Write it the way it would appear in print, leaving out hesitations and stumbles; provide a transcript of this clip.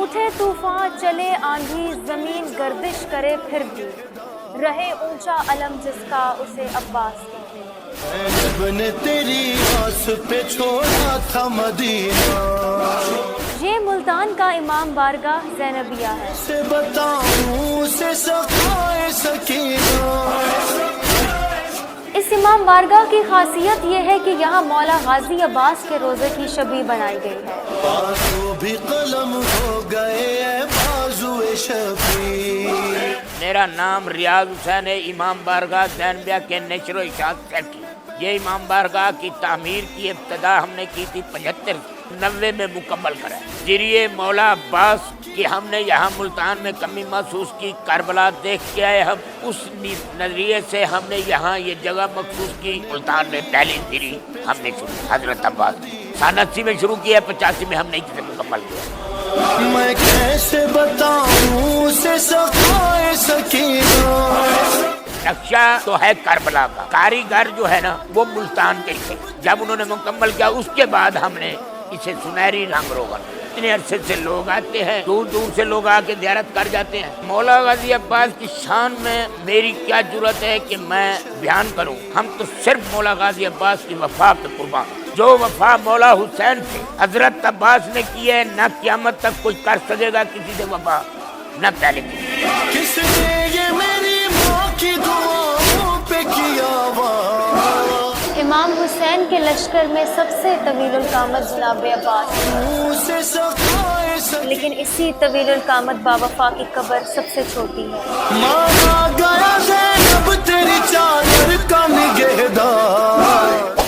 اٹھے طوفان چلے آندھی زمین گردش کرے پھر بھی رہے اونچا علم جس کا اسے عباس کہتے ہیں۔ رب نے تیری آس پہ چھوڑا تھا مدینہ، یہ ملتان کا امام بارگاہ زینبیہ ہے۔ سے بتاؤں سے سقائے سکینہ، اس امام بارگاہ کی خاصیت یہ ہے کہ یہاں مولا غازی عباس کے روزے کی شبیہ بنائی گئی ہے۔ بازو بھی قلم ہو گئے بازو شفیع۔ میرا نام ریاض حسین ہے، امام بارگاہ زینبیہ کے نشر و اشاعت سیکٹری۔ یہ امام بارگاہ کی تعمیر کی ابتدا ہم نے کی تھی 75-90 میں مکمل کرا۔ ذریعے مولا عباس کہ ہم نے یہاں ملتان میں کمی محسوس کی، کربلا دیکھ کے آئے ہم، اس نظریے سے ہم نے یہاں یہ جگہ مخصوص کی۔ ملتان میں پہلی سیری ہم نے شروع حضرت عباس سن 80 میں شروع کیا ہے، 85 میں ہم نے اسے مکمل کیا۔ میں کیسے بتاؤں سے سقائے سکینہ، نقشہ تو ہے کربلا کا، کاریگر جو ہے نا وہ ملتان کے تھے۔ جب انہوں نے مکمل کیا اس کے بعد ہم نے اسے سنہری رنگ روغن، اتنے عرصے سے لوگ آتے ہیں، دور دور سے لوگ آ کے زیارت کر جاتے ہیں۔ مولا غازی عباس کی شان میں میری کیا جرأت ہے کہ میں بیان کروں؟ ہم تو صرف مولا غازی عباس کی وفا پہ قربان۔ جو وفا مولا حسین سے حضرت عباس نے کی ہے، نہ قیامت تک کوئی کر سکے گا کسی سے وفا، نہ پہلے کی۔ کس نے یہ میری ماں کی دعاؤں پہ کیا وعدہ، امام حسین کے لشکر میں سب سے طویل القامت جناب عباس، سے سقائے سکینہ، لیکن اسی طویل القامت باوفا کی قبر سب سے چھوٹی ہے۔ مارا گیا زینب تیری چادر کا نگہدار۔